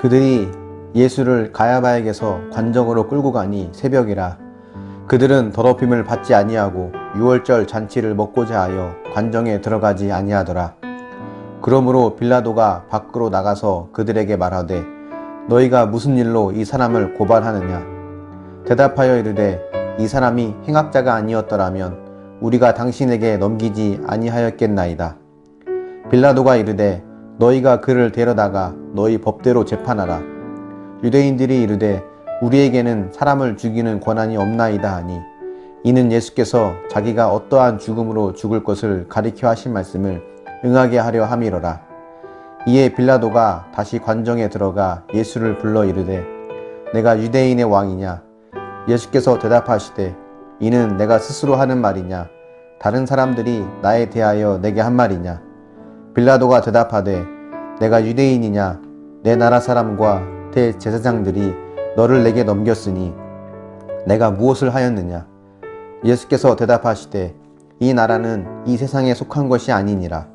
그들이 예수를 가야바에게서 관정으로 끌고 가니 새벽이라. 그들은 더럽힘을 받지 아니하고 유월절 잔치를 먹고자 하여 관정에 들어가지 아니하더라. 그러므로 빌라도가 밖으로 나가서 그들에게 말하되 너희가 무슨 일로 이 사람을 고발하느냐. 대답하여 이르되 이 사람이 행악자가 아니었더라면 우리가 당신에게 넘기지 아니하였겠나이다. 빌라도가 이르되 너희가 그를 데려다가 너희 법대로 재판하라. 유대인들이 이르되 우리에게는 사람을 죽이는 권한이 없나이다 하니 이는 예수께서 자기가 어떠한 죽음으로 죽을 것을 가리켜 하신 말씀을 응하게 하려 함이로라. 이에 빌라도가 다시 관정에 들어가 예수를 불러 이르되 내가 유대인의 왕이냐. 예수께서 대답하시되 이는 내가 스스로 하는 말이냐 다른 사람들이 나에 대하여 내게 한 말이냐. 빌라도가 대답하되 내가 유대인이냐. 내 나라 사람과 대제사장들이 너를 내게 넘겼으니 내가 무엇을 하였느냐. 예수께서 대답하시되 이 나라는 이 세상에 속한 것이 아니니라.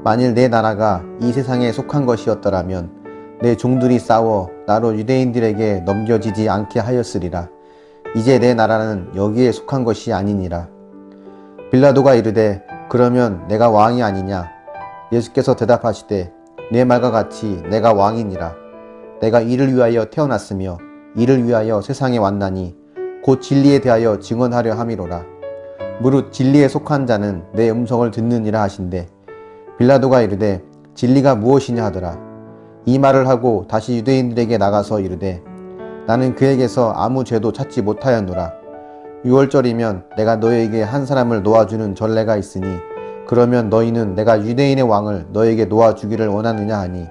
만일 내 나라가 이 세상에 속한 것이었더라면 내 종들이 싸워 나로 유대인들에게 넘겨지지 않게 하였으리라. 이제 내 나라는 여기에 속한 것이 아니니라. 빌라도가 이르되 그러면 내가 왕이 아니냐. 예수께서 대답하시되 내 말과 같이 내가 왕이니라. 내가 이를 위하여 태어났으며 이를 위하여 세상에 왔나니 곧 진리에 대하여 증언하려 함이로라. 무릇 진리에 속한 자는 내 음성을 듣느니라 하신대. 빌라도가 이르되 진리가 무엇이냐 하더라. 이 말을 하고 다시 유대인들에게 나가서 이르되 나는 그에게서 아무 죄도 찾지 못하였노라. 유월절이면 내가 너희에게 한 사람을 놓아주는 전례가 있으니 그러면 너희는 내가 유대인의 왕을 너희에게 놓아주기를 원하느냐 하니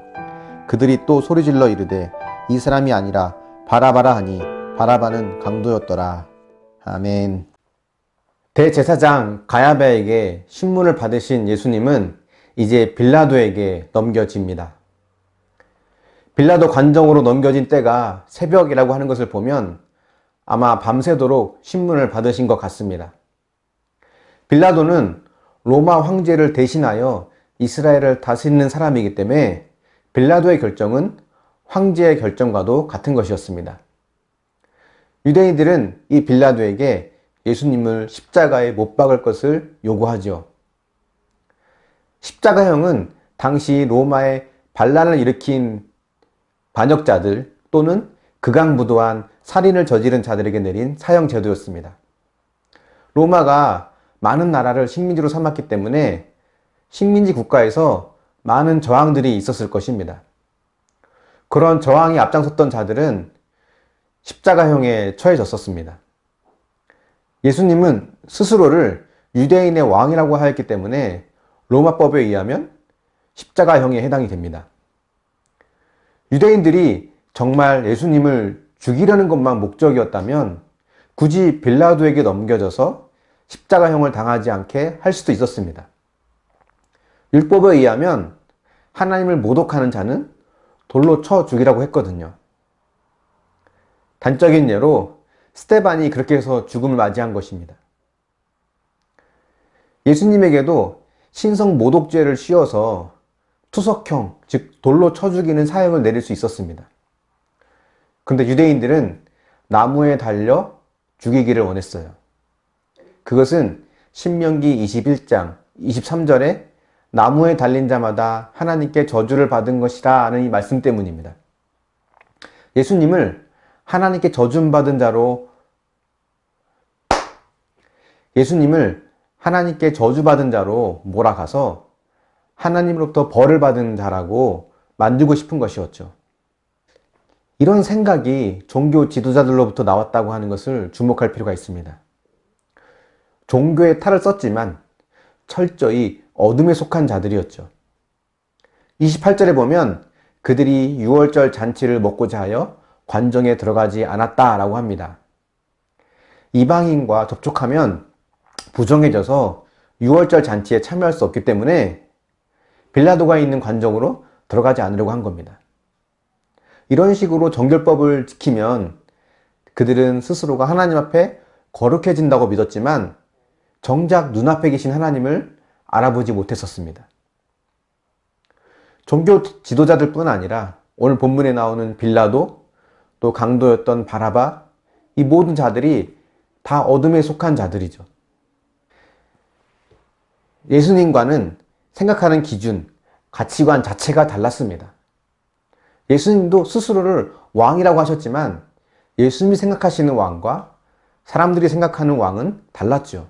그들이 또 소리질러 이르되 이 사람이 아니라 바라바라 하니 바라바는 강도였더라. 아멘. 대제사장 가야바에게 신문을 받으신 예수님은 이제 빌라도에게 넘겨집니다. 빌라도 관정으로 넘겨진 때가 새벽이라고 하는 것을 보면 아마 밤새도록 신문을 받으신 것 같습니다. 빌라도는 로마 황제를 대신하여 이스라엘을 다스리는 사람이기 때문에 빌라도의 결정은 황제의 결정과도 같은 것이었습니다. 유대인들은 이 빌라도에게 예수님을 십자가에 못 박을 것을 요구하죠. 십자가형은 당시 로마의 반란을 일으킨 반역자들 또는 극악무도한 살인을 저지른 자들에게 내린 사형 제도였습니다. 로마가 많은 나라를 식민지로 삼았기 때문에 식민지 국가에서 많은 저항들이 있었을 것입니다. 그런 저항이 앞장섰던 자들은 십자가형에 처해졌었습니다. 예수님은 스스로를 유대인의 왕이라고 하였기 때문에 로마법에 의하면 십자가형에 해당이 됩니다. 유대인들이 정말 예수님을 죽이려는 것만 목적이었다면 굳이 빌라도에게 넘겨져서 십자가형을 당하지 않게 할 수도 있었습니다. 율법에 의하면 하나님을 모독하는 자는 돌로 쳐 죽이라고 했거든요. 단적인 예로 스데반이 그렇게 해서 죽음을 맞이한 것입니다. 예수님에게도 신성 모독죄를 씌워서 투석형, 즉 돌로 쳐 죽이는 사형을 내릴 수 있었습니다. 그런데 유대인들은 나무에 달려 죽이기를 원했어요. 그것은 신명기 21장 23절에 나무에 달린 자마다 하나님께 저주를 받은 것이라 하는 이 말씀 때문입니다. 예수님을 하나님께 저주받은 자로 몰아가서 하나님으로부터 벌을 받은 자라고 만들고 싶은 것이었죠. 이런 생각이 종교 지도자들로부터 나왔다고 하는 것을 주목할 필요가 있습니다. 종교의 탈을 썼지만 철저히 어둠에 속한 자들이었죠. 28절에 보면 그들이 유월절 잔치를 먹고자 하여 관정에 들어가지 않았다라고 합니다. 이방인과 접촉하면 부정해져서 유월절 잔치에 참여할 수 없기 때문에 빌라도가 있는 관정으로 들어가지 않으려고 한 겁니다. 이런 식으로 정결법을 지키면 그들은 스스로가 하나님 앞에 거룩해진다고 믿었지만 정작 눈앞에 계신 하나님을 알아보지 못했었습니다. 종교 지도자들 뿐 아니라 오늘 본문에 나오는 빌라도, 또 강도였던 바라바, 이 모든 자들이 다 어둠에 속한 자들이죠. 예수님과는 생각하는 기준, 가치관 자체가 달랐습니다. 예수님도 스스로를 왕이라고 하셨지만 예수님이 생각하시는 왕과 사람들이 생각하는 왕은 달랐죠.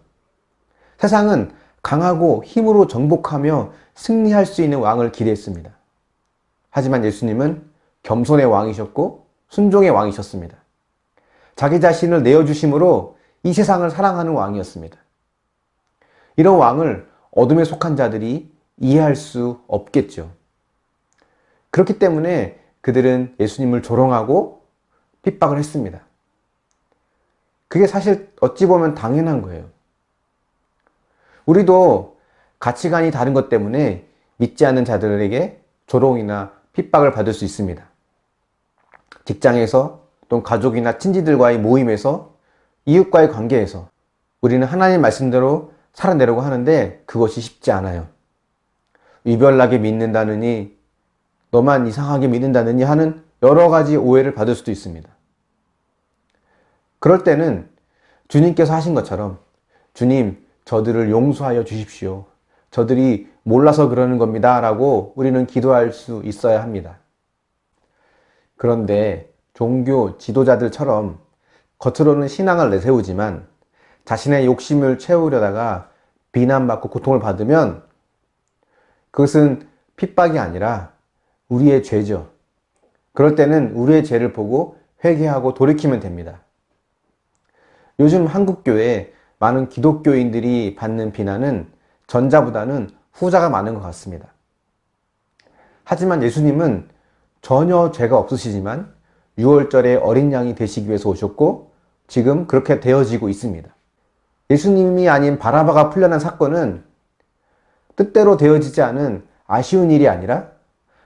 세상은 강하고 힘으로 정복하며 승리할 수 있는 왕을 기대했습니다. 하지만 예수님은 겸손의 왕이셨고 순종의 왕이셨습니다. 자기 자신을 내어주심으로 이 세상을 사랑하는 왕이었습니다. 이런 왕을 어둠에 속한 자들이 이해할 수 없겠죠. 그렇기 때문에 그들은 예수님을 조롱하고 핍박을 했습니다. 그게 사실 어찌 보면 당연한 거예요. 우리도 가치관이 다른 것 때문에 믿지 않는 자들에게 조롱이나 핍박을 받을 수 있습니다. 직장에서, 또 가족이나 친지들과의 모임에서, 이웃과의 관계에서 우리는 하나님 말씀대로 살아내려고 하는데 그것이 쉽지 않아요. 유별나게 믿는다느니, 너만 이상하게 믿는다느니 하는 여러 가지 오해를 받을 수도 있습니다. 그럴 때는 주님께서 하신 것처럼, 주님, 저들을 용서하여 주십시오. 저들이 몰라서 그러는 겁니다. 라고 우리는 기도할 수 있어야 합니다. 그런데 종교 지도자들처럼 겉으로는 신앙을 내세우지만 자신의 욕심을 채우려다가 비난받고 고통을 받으면 그것은 핍박이 아니라 우리의 죄죠. 그럴 때는 우리의 죄를 보고 회개하고 돌이키면 됩니다. 요즘 한국교회에 많은 기독교인들이 받는 비난은 전자보다는 후자가 많은 것 같습니다. 하지만 예수님은 전혀 죄가 없으시지만 6월절에 어린 양이 되시기 위해서 오셨고 지금 그렇게 되어지고 있습니다. 예수님이 아닌 바라바가 풀려난 사건은 뜻대로 되어지지 않은 아쉬운 일이 아니라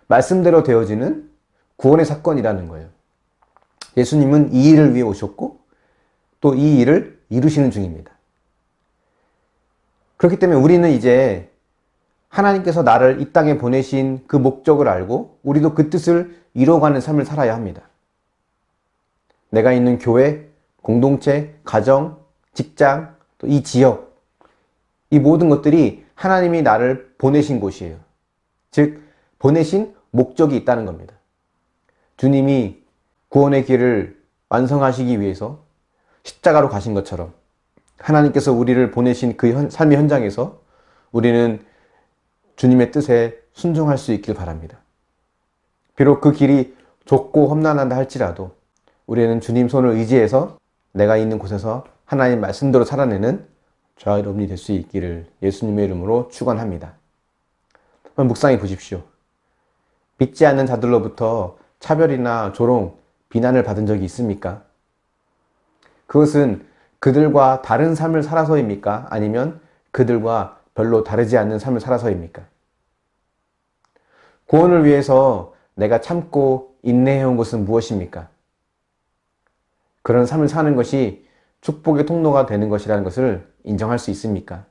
말씀대로 되어지는 구원의 사건이라는 거예요. 예수님은 이 일을 위해 오셨고 또 이 일을 이루시는 중입니다. 그렇기 때문에 우리는 이제 하나님께서 나를 이 땅에 보내신 그 목적을 알고 우리도 그 뜻을 이뤄가는 삶을 살아야 합니다. 내가 있는 교회, 공동체, 가정, 직장, 또 이 지역, 이 모든 것들이 하나님이 나를 보내신 곳이에요. 즉 보내신 목적이 있다는 겁니다. 주님이 구원의 길을 완성하시기 위해서 십자가로 가신 것처럼 하나님께서 우리를 보내신 그 삶의 현장에서 우리는 주님의 뜻에 순종할 수 있길 바랍니다. 비록 그 길이 좁고 험난하다 할지라도 우리는 주님 손을 의지해서 내가 있는 곳에서 하나님 말씀대로 살아내는 저와 여러분이 될 수 있기를 예수님의 이름으로 축원합니다. 한번 묵상해 보십시오. 믿지 않는 자들로부터 차별이나 조롱, 비난을 받은 적이 있습니까? 그것은 그들과 다른 삶을 살아서입니까? 아니면 그들과 별로 다르지 않는 삶을 살아서입니까? 구원을 위해서 내가 참고 인내해온 것은 무엇입니까? 그런 삶을 사는 것이 축복의 통로가 되는 것이라는 것을 인정할 수 있습니까?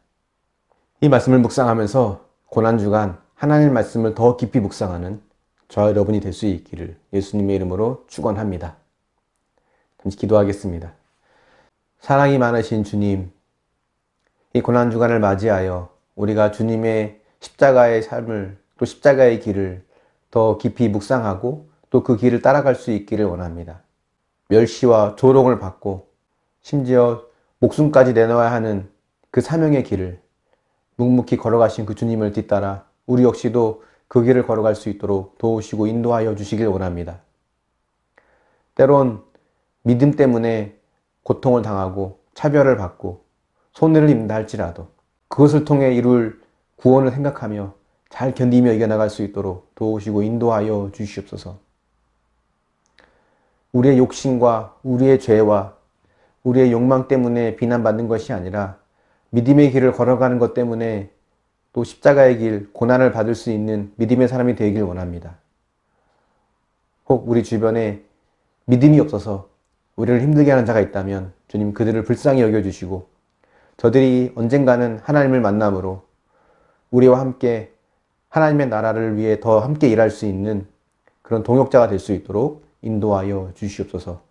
이 말씀을 묵상하면서 고난주간 하나님의 말씀을 더 깊이 묵상하는 저와 여러분이 될 수 있기를 예수님의 이름으로 축원합니다. 잠시 기도하겠습니다. 사랑이 많으신 주님, 이 고난주간을 맞이하여 우리가 주님의 십자가의 삶을, 또 십자가의 길을 더 깊이 묵상하고 또 그 길을 따라갈 수 있기를 원합니다. 멸시와 조롱을 받고 심지어 목숨까지 내놓아야 하는 그 사명의 길을 묵묵히 걸어가신 그 주님을 뒤따라 우리 역시도 그 길을 걸어갈 수 있도록 도우시고 인도하여 주시길 원합니다. 때론 믿음 때문에 고통을 당하고 차별을 받고 손해를 입는다 할지라도 그것을 통해 이룰 구원을 생각하며 잘 견디며 이겨나갈 수 있도록 도우시고 인도하여 주시옵소서. 우리의 욕심과 우리의 죄와 우리의 욕망 때문에 비난받는 것이 아니라 믿음의 길을 걸어가는 것 때문에 또 십자가의 길, 고난을 받을 수 있는 믿음의 사람이 되길 원합니다. 혹 우리 주변에 믿음이 없어서 우리를 힘들게 하는 자가 있다면 주님 그들을 불쌍히 여겨주시고 저들이 언젠가는 하나님을 만남으로 우리와 함께 하나님의 나라를 위해 더 함께 일할 수 있는 그런 동역자가 될 수 있도록 인도하여 주시옵소서.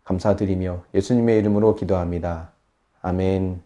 감사드리며 예수님의 이름으로 기도합니다. 아멘.